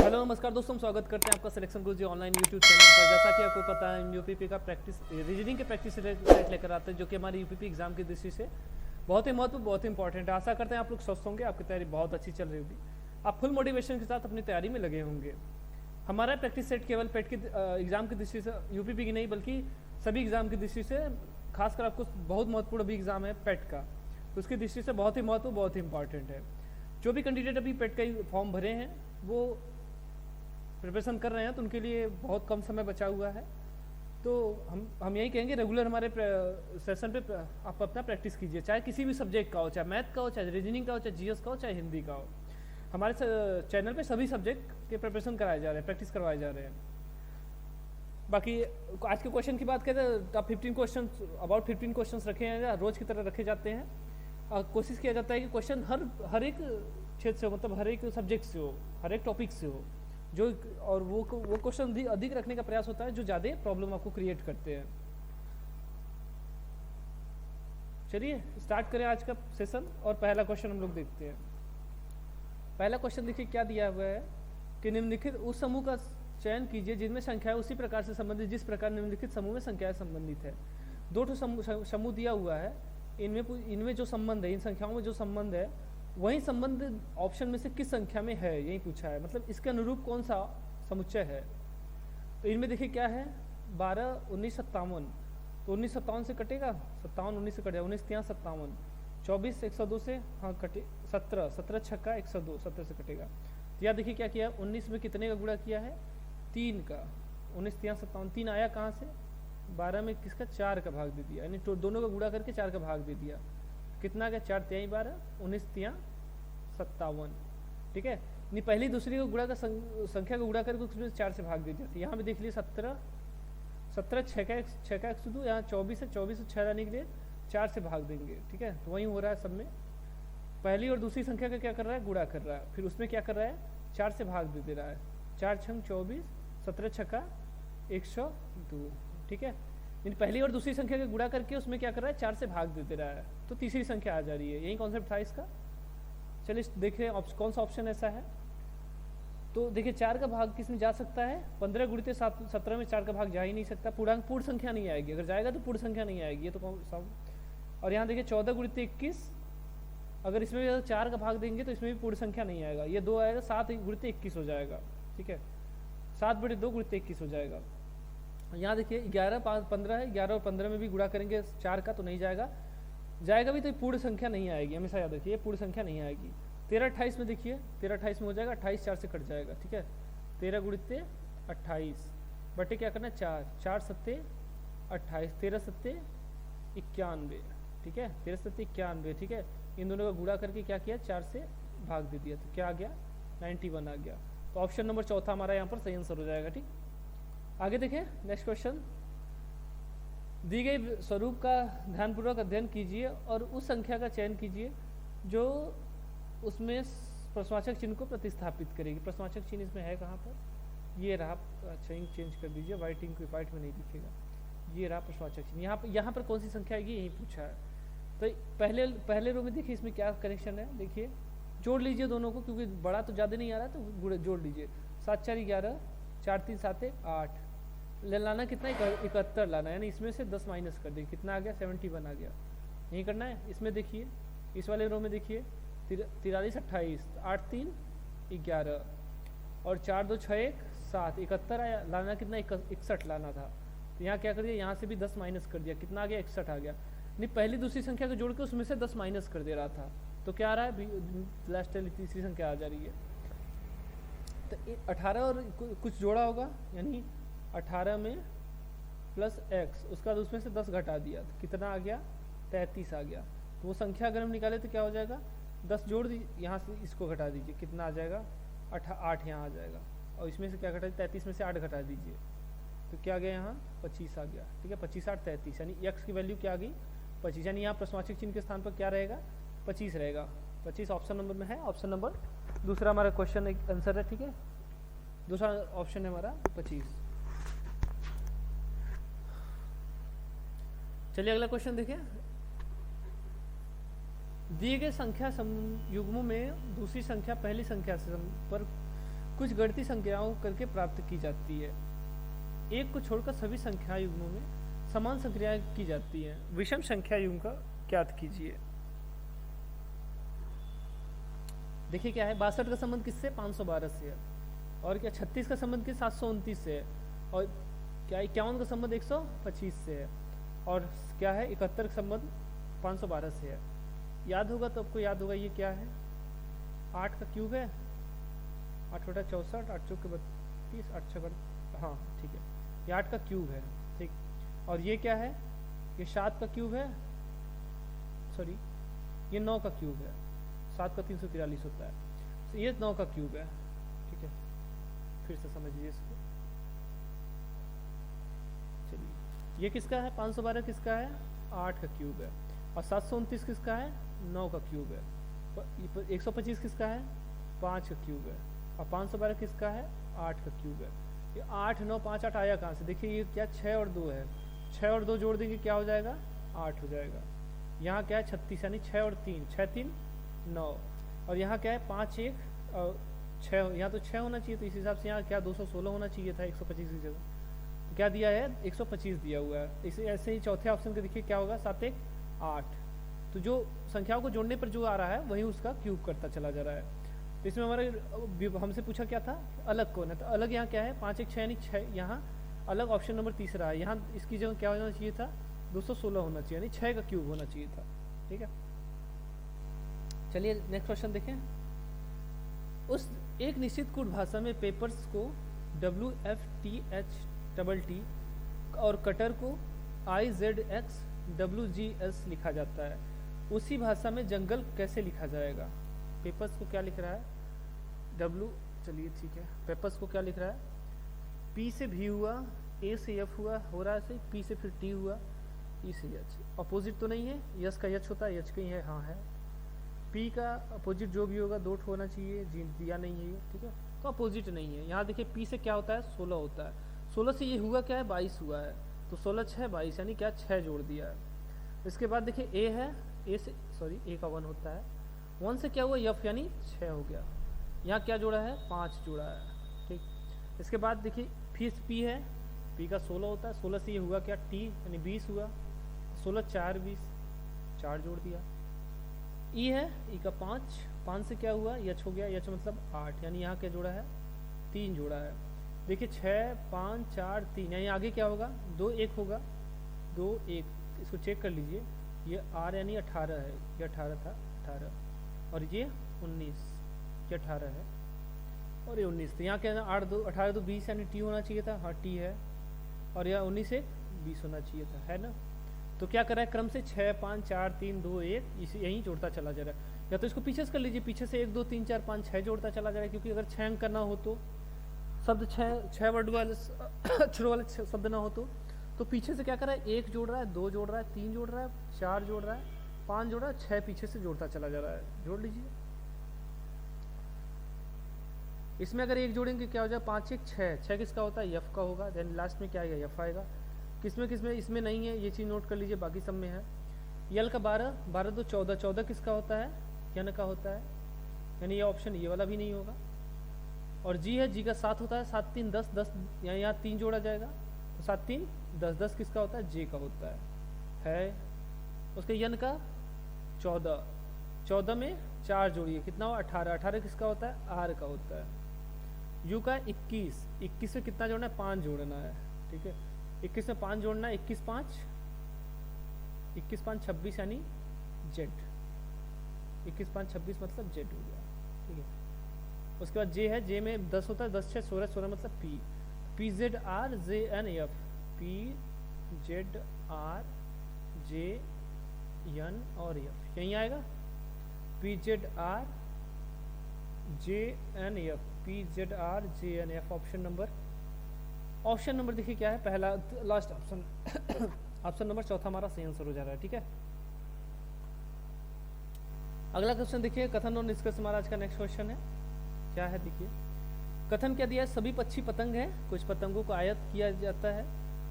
Hello नमस्कार दोस्तों, स्वागत करते हैं आपका सिलेक्शन गुरुजी ऑनलाइन यूट्यूब चैनल पर। जैसा कि आपको पता है, हम यूपीपी का प्रैक्टिस रीजनिंग के प्रैक्टिस सेट लेकर आते हैं, जो कि हमारी यूपीपी एग्जाम की दृष्टि से बहुत ही महत्वपूर्ण, बहुत ही इंपॉर्टेंट है। आशा करते हैं आप लोग स्वस्थ होंगे, आपकी तैयारी बहुत अच्छी चल रही होगी, आप फुल मोटिवेशन के साथ अपनी तैयारी में लगे होंगे। हमारा प्रैक्टिस सेट केवल पेट की एग्जाम की दृष्टि से, यूपीपी की नहीं बल्कि सभी एग्जाम की दृष्टि से, खासकर आपको बहुत महत्वपूर्ण अभी एग्जाम है पेट का, तो उसकी दृष्टि से बहुत ही महत्वपूर्ण, बहुत ही इंपॉर्टेंट है। जो भी कैंडिडेट अभी पेट का फॉर्म भरे हैं वो प्रिपरेशन कर रहे हैं, तो उनके लिए बहुत कम समय बचा हुआ है। तो हम यही कहेंगे, रेगुलर हमारे सेशन पे आप अपना प्रैक्टिस कीजिए, चाहे किसी भी सब्जेक्ट का हो, चाहे मैथ का हो, चाहे रीजनिंग का हो, चाहे जीएस का हो, चाहे हिंदी का हो। हमारे चैनल पे सभी सब्जेक्ट के प्रिपरेशन कराए जा रहे हैं, प्रैक्टिस करवाए जा रहे हैं। बाकी आज के क्वेश्चन की बात करें तो आप 15 क्वेश्चन, अबाउट 15 क्वेश्चन रखे हैं, रोज की तरह रखे जाते हैं। कोशिश किया जाता है कि क्वेश्चन हर एक क्षेत्र से, मतलब हर एक सब्जेक्ट से हो, हर एक टॉपिक से हो, जो और वो क्वेश्चन अधिक रखने का प्रयास होता है जो ज़्यादा प्रॉब्लम आपको क्रिएट करते हैं। चलिए स्टार्ट करें आज का सेशन, और पहला क्वेश्चन हम लोग देखते हैं। पहला क्वेश्चन देखिए क्या दिया हुआ है कि निम्नलिखित उस समूह का चयन कीजिए जिनमें संख्याएं उसी प्रकार से संबंधित जिस प्रकार निम्नलिखित समूह में संख्याएं संबंधित है। दो समूह दिया हुआ है, इनमें जो संबंध है, इन संख्याओं में जो संबंध है, वही संबंध ऑप्शन में से किस संख्या में है, यही पूछा है। मतलब इसके अनुरूप कौन सा समुच्चय है। तो इनमें देखिए क्या है, 12, 19, 57। तो 19 57 से कटेगा, 57 19 से कटेगा, 19 3 57, 24 102 से हाँ कटे, 17 17 छक्का 102, 17 से कटेगा। तो यहाँ देखिए क्या किया, 19 में कितने का गुणा किया है, 3 का। 19 3 57, 3 आया कहाँ से, 12 में किसका, 4 का भाग दे दिया, यानी दोनों का गुणा करके 4 का भाग दे दिया। कितना गया, 4 3 12, 19 3 57। ठीक है, नहीं पहली दूसरी को गुणा का संख्या को गुणा करके उसमें 4 से भाग दे दिया था। यहाँ भी देख लिए 17 6 का 102, यहाँ 24 है, 24 से 6 लाने के लिए 4 से भाग देंगे। ठीक है, तो वही हो रहा है सब में, पहली और दूसरी संख्या का क्या कर रहा है, गुणा कर रहा है, फिर उसमें क्या कर रहा है, 4 से भाग दे रहा है। 4 छंग 24, 17 छक्का 102। ठीक है, पहली और दूसरी संख्या का गुणा करके उसमें क्या कर रहा है, 4 से भाग दे रहा है, तो तीसरी संख्या आ जा रही है। यही कॉन्सेप्ट था इसका। चलिए देखें कौन सा ऑप्शन ऐसा है। तो देखिए 4 का भाग किस में जा सकता है, 15 गुणित 17 में 4 का भाग जा ही नहीं सकता, पूर्ण संख्या नहीं आएगी, अगर जाएगा तो पूर्ण संख्या नहीं आएगी, ये तो कौन सा। और यहाँ देखिए 14 गुणित 21, अगर इसमें भी 4 का भाग देंगे तो इसमें भी पूर्ण संख्या नहीं आएगा, ये 2 आएगा, 7 गुणित 21 हो जाएगा। ठीक है, 7/2 गुणित 21 हो जाएगा। यहाँ देखिए 11 15 है, 11 और 15 में भी गुणा करेंगे 4 का तो नहीं जाएगा, जाएगा भी तो पूर्ण संख्या नहीं आएगी, हमेशा याद रखिए पूर्ण संख्या नहीं आएगी। 13 28 में देखिए, 13 28 में हो जाएगा, 28 4 से कट जाएगा। ठीक है, 13 गुणित 28 बटे क्या करना, 4 4 7 28, 13 7 91। ठीक है, 13 7 91। ठीक है, इन दोनों का गुणा करके क्या किया, 4 से भाग दे दिया, तो क्या आ गया, 91 आ गया। तो ऑप्शन नंबर चौथा हमारा यहाँ पर सही आंसर हो जाएगा। ठीक, आगे देखें नेक्स्ट क्वेश्चन। दी गई स्वरूप का ध्यानपूर्वक अध्ययन कीजिए और उस संख्या का चयन कीजिए जो उसमें प्रश्नवाचक चिन्ह को प्रतिस्थापित करेगी। प्रश्नवाचक चिन्ह इसमें है कहाँ पर, ये रहा। अच्छा इंक चेंज कर दीजिए, वाइट इंक वाइट में नहीं दिखेगा, ये रहा प्रश्नवाचक चिन्ह। यहाँ पर कौन सी संख्या आएगी, यही पूछा है। तो पहले रो में देखिए इसमें क्या कनेक्शन है, देखिए जोड़ लीजिए दोनों को, क्योंकि बड़ा तो ज़्यादा नहीं आ रहा है, तो जोड़ लीजिए। 7 4 11, 4 3 7 8, लाना कितना, 71 लाना, यानी इसमें से 10 माइनस कर देंगे, कितना आ गया, 71 आ गया। यही करना है। इसमें देखिए, इस वाले रो में देखिए 43 28, 8 3 11 और 4 2 6 1 7, 71 आया, लाना कितना, 61 लाना था। तो यहाँ क्या कर दिया, यहाँ से भी 10 माइनस कर दिया, कितना आ गया, 61 आ गया। नहीं पहली दूसरी संख्या को जोड़ के उसमें से 10 माइनस कर दे रहा था, तो क्या आ रहा है, लास्ट वाली तीसरी संख्या आ जा रही है। तो 18 और कुछ जोड़ा होगा, यानी 18 में प्लस x, उसका बाद उसमें से 10 घटा दिया, तो कितना आ गया, 33 आ गया। तो वो संख्या अगर हम निकाले तो क्या हो जाएगा, 10 जोड़ दीजिए, यहाँ से इसको घटा दीजिए, कितना आ जाएगा, 8 यहाँ आ जाएगा, और इसमें से क्या घटा, 33 में से 8 घटा दीजिए, तो क्या आ गया, यहाँ 25 आ गया। ठीक है, 25 8 33, यानी x की वैल्यू क्या आ गई, 25, यानी यहाँ प्रश्नवाचक चिन्ह के स्थान पर क्या रहेगा, 25 रहेगा। 25 ऑप्शन नंबर में है, ऑप्शन नंबर दूसरा हमारा क्वेश्चन एक आंसर है। ठीक है, दूसरा ऑप्शन है हमारा 25। चलिए अगला क्वेश्चन देखिए। दिए गए संख्या युग्मों में दूसरी संख्या पहली संख्या से पर कुछ गणितीय संख्याओं करके प्राप्त की जाती है। एक को छोड़कर सभी संख्या युग्मों में समान संख्याएं की जाती हैं। विषम संख्या युग्म का ज्ञात कीजिए। देखिए क्या है, 62 का संबंध किससे? 512 से है। और क्या 36 का संबंध किस? 729 से है। और क्या 51 का संबंध 125 से है। और क्या है 71 का संबंध 512 से है। याद होगा तो आपको याद होगा ये क्या है, 8 का क्यूब है, 8 बटा 64, 8 चौके 32, 8 छः, हाँ ठीक है, ये 8 का क्यूब है, ठीक। और ये क्या है, ये 7 का क्यूब है, सॉरी ये 9 का क्यूब है, 7 का 343 होता है, तो ये 9 का क्यूब है, ठीक है। फिर से समझिए इसको, चलिए ये किसका है, 512 किसका है, 8 का क्यूब है। और 729 किसका है, 9 का क्यूब है। 125 किसका है, 5 का क्यूब है। और 512 किसका है, 8 का क्यूब है। ये 8 9 5 8 आया कहाँ से? देखिए ये क्या 6 और 2 है, 6 और 2 जोड़ देंगे क्या हो जाएगा, 8 हो जाएगा। यहाँ क्या है 36, यानी 6 और 3, 6 3 9। और यहाँ क्या है 5 1 और 6, यहाँ तो 6 होना चाहिए, तो इस हिसाब से यहाँ क्या 216 होना चाहिए था 125 की जगह। तो क्या दिया है, 125 दिया हुआ है। इसे ऐसे ही चौथे ऑप्शन का देखिए क्या होगा, 7 1 8। तो जो संख्याओं को जोड़ने पर जो आ रहा है वही उसका क्यूब करता चला जा रहा है। तो इसमें हमारे हमसे पूछा क्या था, अलग कौन है, तो अलग यहाँ क्या है 5 1 6 यानी 6, यहाँ अलग ऑप्शन नंबर तीसरा है। यहाँ इसकी जगह क्या होना चाहिए था, 216 होना चाहिए, यानी 6 का क्यूब होना चाहिए था, ठीक है। चलिए नेक्स्ट क्वेश्चन देखें। उस एक निश्चित कूट भाषा में पेपर्स को WFTHTT और कटर को IZXWGS लिखा जाता है। उसी भाषा में जंगल कैसे लिखा जाएगा? पेपर्स को क्या लिख रहा है, W, चलिए ठीक है, पेपर्स को क्या लिख रहा है, P से V हुआ, A से F हुआ, हो रहा है सही, P से फिर T हुआ, E से H। अपोजिट तो नहीं है, यस का H होता है, H कहीं है, हाँ है। P का अपोजिट जो भी होगा 2 होना चाहिए, जी दिया नहीं है ये, ठीक है, तो अपोजिट नहीं है। यहाँ देखिए P से क्या होता है, 16 होता है, 16 से ये हुआ क्या है, 22 हुआ है, तो 16 6 22, यानी क्या 6 जोड़ दिया है। इसके बाद देखिए A है, A से सॉरी A का 1 होता है, 1 से क्या हुआ F, यानी 6 हो गया। यहाँ क्या जोड़ा है, 5 जोड़ा है, ठीक। इसके बाद देखिए फिर P है, P का 16 होता है, 16 से ये हुआ क्या T, यानी 20 हुआ, 16 4 20, 4 जोड़ दिया। E है, E का 5, 5 से क्या हुआ H हो गया, H मतलब 8, यानी यहाँ क्या जोड़ा है, 3 जोड़ा है। देखिए 6 5 4 3, यानी आगे क्या होगा, 2 1 होगा, 2 1, इसको चेक कर लीजिए, ये R यानी 18 है, ये 18 था 18, और ये 19, ये 18 है, और ये 19, तो यहाँ क्या है 8 2 18 2 20, यानी T होना चाहिए था, हाँ T है, और यह 19 1 20 होना चाहिए था, है ना। तो क्या कर रहा है, क्रम से 6 5 4 3 2 1 इसी यहीं जोड़ता चला जा रहा है। या तो इसको पीछे से कर लीजिए, पीछे से 1 2 3 4 5 6 जोड़ता चला जा रहा है, क्योंकि अगर 6 अंक करना हो तो शब्द 6 वर्ड वाले अक्षरों वाले शब्द ना हो तो पीछे से क्या कर रहा है, 1 जोड़ रहा है, 2 जोड़ रहा है, 3 जोड़ रहा है, 4 जोड़ रहा है, 5 जोड़ रहा है, 6 पीछे से जोड़ता चला जा रहा है। जोड़ लीजिए, इसमें अगर 1 जोड़ेंगे क्या हो जाए, 5 1 6, 6 किसका होता है, F का होगा, देन लास्ट में क्या आएगा, F आएगा। किसमें इसमें नहीं है, ये चीज़ नोट कर लीजिए, बाकी सब में है। यल का 12 12 2 14, 14 किसका होता है, यन का होता है, यानी ये ऑप्शन ये वाला भी नहीं होगा। और जी है, जी का 7 होता है, 7 3 10 10, यहाँ 3 जोड़ा जाएगा, तो 7 3 10 10 किसका होता है, जे का होता है। उसके यन का 14, 14 में 4 जोड़िए, कितना हुआ 18, 18 किसका होता है, आर का होता है। यू का 21, 21 में कितना जोड़ना है, 5 जोड़ना है, ठीक है, 21 में 5 जोड़ना है, 21 5 26, यानी जेड, 21 5 26 मतलब जेड हो गया, ठीक है। उसके बाद जे है, जे में 10 होता है, 10 6 16, 16 मतलब P, P Z R J N F, P Z R J N और एफ, यहीं आएगा, P Z R J N F, P Z R J N F. Option number देखिए क्या है, पहला लास्ट ऑप्शन ऑप्शन नंबर चौथा हमारा सही आंसर हो जा रहा है, ठीक है। अगला क्वेश्चन देखिए, कथन और निष्कर्ष हमारा आज का नेक्स्ट क्वेश्चन है। क्या है देखिए, कथन क्या दिया है, सभी पक्षी पतंग हैं, कुछ पतंगों को आयत किया जाता है,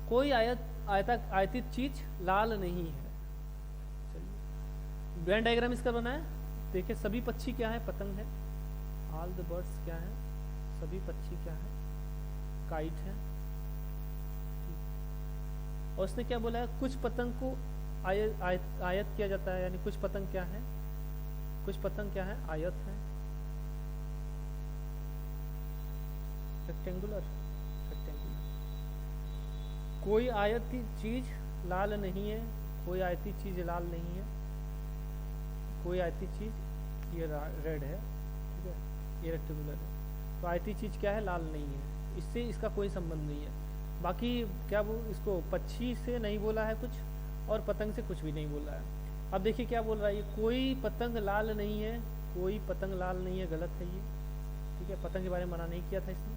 कोई आयतित चीज लाल नहीं है। चलिए ब्रेन डायग्राम इसका बना है, देखिए सभी पक्षी क्या है, पतंग है, ऑल द बर्ड्स क्या है, सभी पक्षी क्या है, काइट है। और उसने क्या बोला है, कुछ पतंग को आयत किया जाता है, यानी कुछ पतंग क्या है, कुछ पतंग क्या है, आयत है, रेक्टेंगुलर। कोई आयती चीज लाल नहीं है, कोई आयती चीज लाल नहीं है, कोई आयती चीज ये रेड है, ठीक है, ये रेक्टेंगुलर है। तो आयती चीज क्या है, लाल नहीं है, इससे इसका कोई संबंध नहीं है। बाकी क्या वो इसको पक्षी से नहीं बोला है कुछ, और पतंग से कुछ भी नहीं बोला है। अब देखिए क्या बोल रहा है, ये कोई पतंग लाल नहीं है, कोई पतंग लाल नहीं है, गलत है ये, ठीक है। पतंग के बारे में मना नहीं किया था इसने,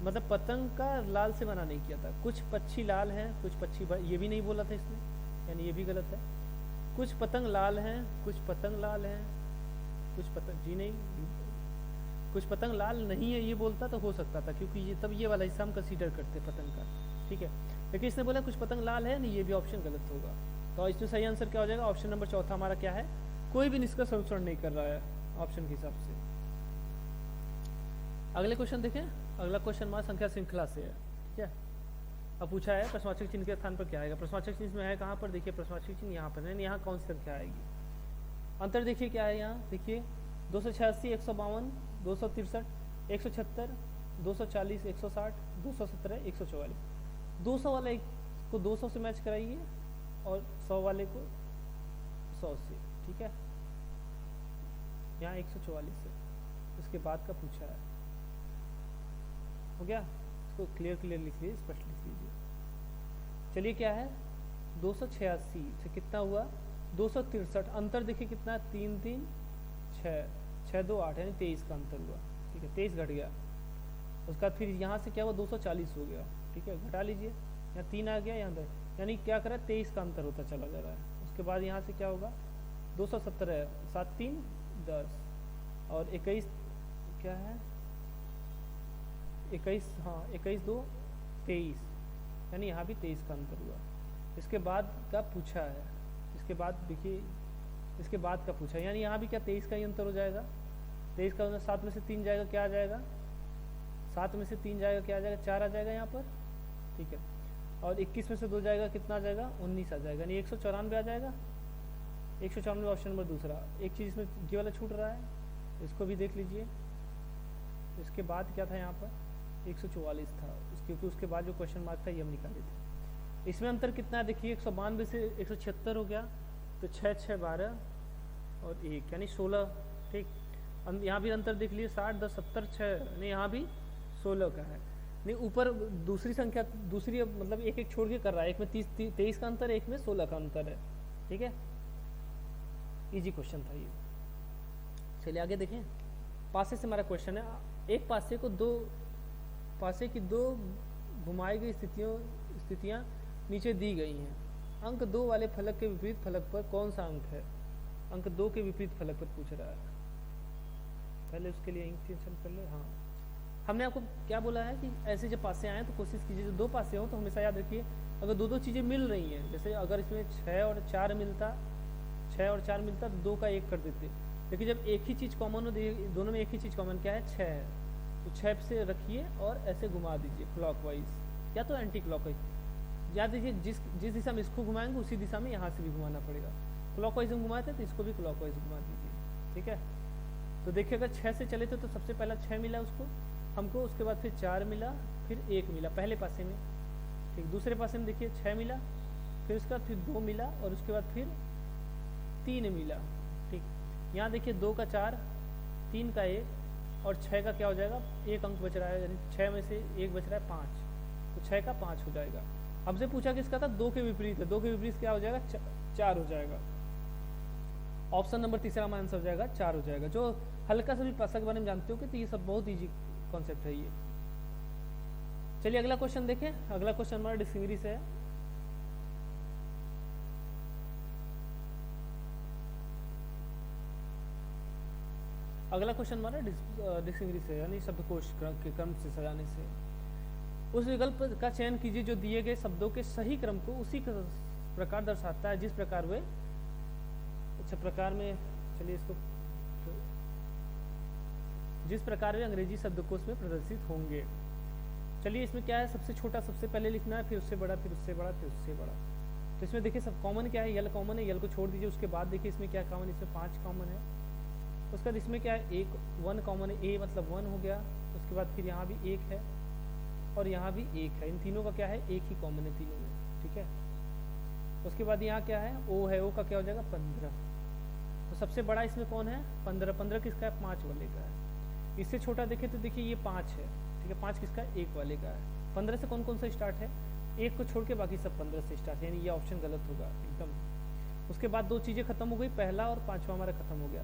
मतलब पतंग का लाल से मना नहीं किया था। कुछ पक्षी लाल हैं, कुछ पक्षी ये भी नहीं बोला था इसने, यानी ये भी गलत है। कुछ पतंग लाल हैं, कुछ पतंग लाल हैं, कुछ पतंग जी नहीं, कुछ पतंग लाल नहीं है ये बोलता तो हो सकता था, क्योंकि ये तब ये वाला हिस्सा हम कंसीडर करते पतंग का, ठीक है। लेकिन इसने बोला कुछ पतंग लाल है नहीं, ये भी ऑप्शन गलत होगा। तो इसमें सही आंसर क्या हो जाएगा, ऑप्शन नंबर चौथा हमारा क्या है, कोई भी निष्कर्ष अनुसरण नहीं कर रहा है ऑप्शन के हिसाब से। अगले क्वेश्चन देखें। अगला क्वेश्चन हमारा संख्या श्रृंखला से है, ठीक है। अब पूछा है प्रश्नवाचक चिन्ह के स्थान पर क्या आएगा। प्रश्नवाचक चिन्ह में है कहाँ पर, देखिए प्रश्नवाचक चिन्ह यहाँ पर है, यहाँ कौन सी संख्या आएगी। अंतर देखिए क्या है यहाँ, देखिए 286, 152, 263, 176, 240, 160, 217, 144। 200 वाले को 200 से मैच कराइए और 100 वाले को 100 से, ठीक है। यहाँ 144 है, इसके बाद का पूछा है, हो गया। इसको क्लियर लिख लीजिए, स्पष्ट लिख लीजिए। चलिए क्या है, 286 से कितना हुआ, 263। अंतर देखिए कितना, 3 3 6 6 2 8, यानी 23 का अंतर हुआ, ठीक है, 23 घट गया। उसके बाद फिर यहाँ से क्या हुआ, 240 हो गया, ठीक है, घटा लीजिए, यहाँ 3 आ गया, यहाँ 10, यानी क्या करा, 23 का अंतर होता चला जा रहा है। उसके बाद यहाँ से क्या होगा, 217, 7 3 10, और 21 क्या है, 21, हाँ 21 2 23, यानी यहाँ भी 23 का अंतर हुआ। इसके बाद का पूछा है, इसके बाद देखिए, इसके बाद का पूछा है, यानी यहाँ भी क्या 23 का ही अंतर हो जाएगा। 23 का अंतर, 7 में से 3 जाएगा, क्या आ जाएगा, 7 में से 3 जाएगा, क्या आ जाएगा, 4 आ जाएगा यहाँ पर, ठीक है। और 21 में से 2 जाएगा, कितना आ जाएगा, 19 आ जाएगा, यानी 194 आ जाएगा। 194 ऑप्शन नंबर दूसरा। एक चीज़ इसमें ये वाला छूट रहा है, इसको भी देख लीजिए। इसके बाद क्या था यहाँ पर, 144 था, क्योंकि उसके बाद जो क्वेश्चन मार्क था ये हम निकाले थे। इसमें अंतर कितना है, देखिए 192 से 176 हो गया, तो 6 6 12 और 1, यानी 16, ठीक। यहाँ भी अंतर देख लीजिए, 60 10 70 6, नहीं यहाँ भी 16 का है। नहीं ऊपर दूसरी संख्या, दूसरी मतलब एक एक छोड़ के कर रहा है, एक में 23 का अंतर है, एक में 16 का अंतर है, ठीक है। इजी क्वेश्चन था ये। चलिए आगे देखें। पासे से हमारा क्वेश्चन है, एक पासे को पासे की दो घुमाई गई स्थितियाँ नीचे दी गई हैं। अंक 2 वाले फलक के विपरीत फलक पर कौन सा अंक है। अंक 2 के विपरीत फलक पर पूछ रहा है। पहले उसके लिए इंक्शन कर ले। हाँ, हमने आपको क्या बोला है कि ऐसे जब पासे आए तो कोशिश कीजिए, जो 2 पासे हो तो हमेशा याद रखिए, अगर 2 चीज़ें मिल रही हैं, जैसे अगर इसमें 6 और 4 मिलता तो 2 का 1 कर देते। लेकिन जब एक ही चीज़ कॉमन हो, दोनों में एक ही चीज़ कॉमन क्या है, 6 है, तो 6 से रखिए और ऐसे घुमा दीजिए क्लॉकवाइज या तो एंटी क्लॉकवाइज। याद दीजिए, जिस दिशा में इसको घुमाएंगे उसी दिशा में यहाँ से भी घुमाना पड़ेगा। क्लॉकवाइज हम घुमाते तो इसको भी क्लॉकवाइज घुमा दीजिए, ठीक है। तो देखिए अगर 6 से चले थे तो सबसे पहला 6 मिला उसको हमको, उसके बाद फिर 4 मिला, फिर 1 मिला पहले पासे में, ठीक। दूसरे पासे में देखिए 6 मिला, फिर उसके बाद फिर 2 मिला, और उसके बाद फिर 3 मिला, ठीक। यहाँ देखिए 2 का 4, 3 का 1 और 6 का क्या हो जाएगा, 1 अंक बच रहा है, यानी 6 में से 1 बच रहा है 5, तो 6 का 5 हो जाएगा। हमसे पूछा किसका था, 2 के विपरीत है, 2 के विपरीत क्या हो जाएगा, 4 हो जाएगा। ऑप्शन नंबर तीसरा हमारा आंसर हो जाएगा 4 हो जाएगा। जो हल्का सा भी पासा के बारे में जानते हो कि तो ये सब बहुत ईजी कॉन्सेप्ट है ये। चलिए अगला क्वेश्चन देखें। अगला क्वेश्चन हमारा डिक्शनरी से है। अगला क्वेश्चन हमारा डिक्शनरी से, यानी शब्दकोश के क्रम से सजाने से। उस विकल्प का चयन कीजिए जो दिए गए शब्दों के सही क्रम को उसी प्रकार दर्शाता है जिस प्रकार वे प्रकार में, चलिए इसको जिस प्रकार वे अंग्रेजी शब्दकोश में प्रदर्शित होंगे। चलिए इसमें क्या है, सबसे छोटा सबसे पहले लिखना है, फिर उससे बड़ा, फिर उससे बड़ा, फिर उससे बड़ा। तो इसमें देखिए सब कॉमन क्या है, यल कॉमन है, यल को छोड़ दीजिए। उसके बाद देखिए इसमें क्या कॉमन, इसमें 5 कॉमन है। उसके बाद इसमें क्या है, एक 1 कॉमन है, ए मतलब 1 हो गया। उसके बाद फिर यहाँ भी 1 है और यहाँ भी 1 है। इन तीनों का क्या है, एक ही कॉमन है तीनों में, ठीक है। उसके बाद यहाँ क्या है, ओ है, ओ का क्या हो जाएगा 15। तो सबसे बड़ा इसमें कौन है, 15। 15 किसका है, 5 वाले का है। इससे छोटा देखें तो देखिए ये 5 है, ठीक है। 5 किसका है, 1 वाले का है। 15 से कौन कौन सा स्टार्ट है, 1 को छोड़ के बाकी सब 15 से स्टार्ट है, यानी ये ऑप्शन गलत होगा एकदम। उसके बाद 2 चीज़ें खत्म हो गई, पहला और 5वां हमारा खत्म हो गया।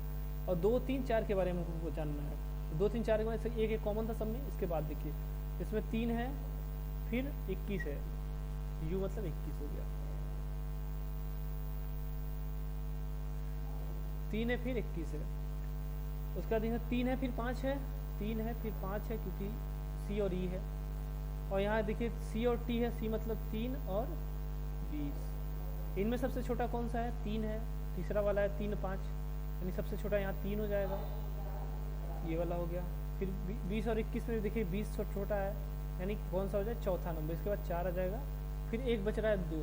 और 2, 3, 4 के बारे में हमको जानना है। 2, 3, 4 के बारे में एक कॉमन था सब में। इसके बाद देखिए इसमें 3 है, फिर 21 है, यू मतलब 21 हो गया। 3 है फिर 21 है। उसके बाद यहाँ 3 है फिर 5 है, 3 है फिर 5 है, क्योंकि सी और ई है। और यहाँ देखिए सी और टी है, सी मतलब 3 और 20। इनमें सबसे छोटा कौन सा है, 3 है। तीसरा वाला है 3, 5, यानी सबसे छोटा यहाँ 3 हो जाएगा, ये वाला हो गया। फिर 20 और 21 में देखिए 20 छोटा है, यानी कौन सा हो जाए, चौथा नंबर। इसके बाद 4 आ जाएगा, फिर 1 बच रहा है 2,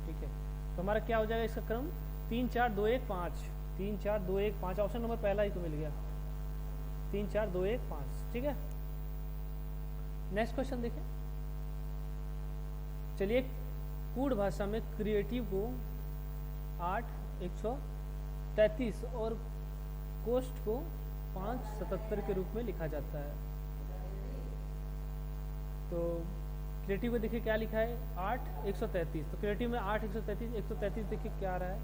ठीक है। तो हमारा क्या हो जाएगा इसका क्रम, 3, 4, 2, 1, 5, 3, 4, 2, 1, 5। ऑप्शन नंबर पहला ही तो मिल गया, 3, 4, 2, 1, 5, ठीक है। नेक्स्ट क्वेश्चन देखें। चलिए कूट भाषा में क्रिएटिव को 8, 133 और कोस्ट को 577 के रूप में लिखा जाता है। तो क्रिएटिव को देखिए क्या लिखा है, 8, 133। तो क्रिएटिव में 8, 133, 133 देखिए क्या आ रहा है।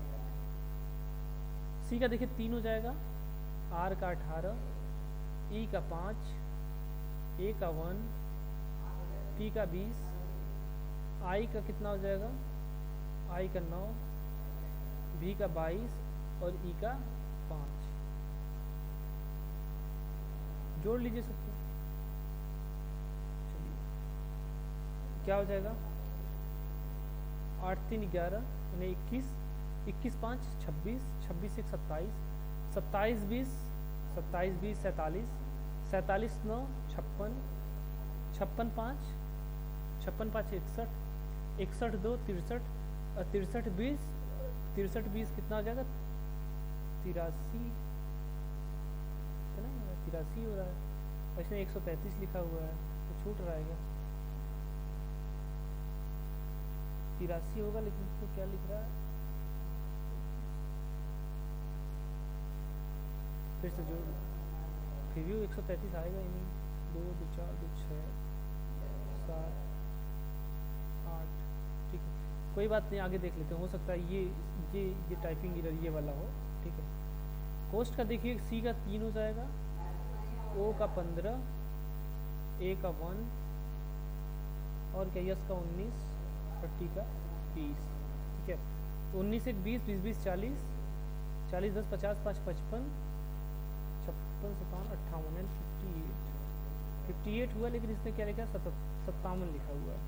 सी का देखिए 3 हो जाएगा, आर का 18, ई का 5, ए का 1, पी का 20, आई का कितना हो जाएगा, आई का 9, भी का 22 और ई का 5। जोड़ लीजिए सबको, चलिए क्या हो जाएगा, 8, 3, 11 यानी 21, 21, 5, 26, 26, 1, 27, 27, 20, 27, 20, 47, 47, 9, 56, 56, 5, 56, 5, 61, 61, 2, 63 और 63, 20, 63, 20 कितना हो जाएगा, 83, कितना 83 हो रहा है। और इसमें 133 लिखा हुआ है, तो छूट रहा है क्या, 83 होगा, लेकिन इसमें क्या लिख रहा है, फिर से जोड़, फिर भी 133 आएगा ही नहीं। 2, 2, 4, 2, 6, 7, 8, ठीक है, कोई बात नहीं, आगे देख लेते हैं। हो सकता है ये टाइपिंग एरर ये वाला हो, ठीक है। कोस्ट का देखिए सी का 3 हो जाएगा, ओ का 15, ए का 1 और क्या यस का 19 और टी का 20, ठीक है। तो 19, 1, 20, 20, 20, 40, 40, 10, 50, 5, 55, 56, 57, 58, 58 हुआ, लेकिन इसने क्या लिखा है, 57 लिखा हुआ है,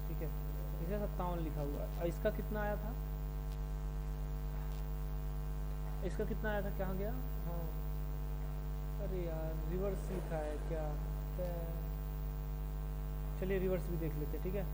ठीक है। इसमें 57 लिखा हुआ है। और इसका कितना आया था, इसका कितना आया था, कहाँ गया, हाँ अरे यार रिवर्स लिखा है क्या, चलिए रिवर्स भी देख लेते हैं, ठीक है।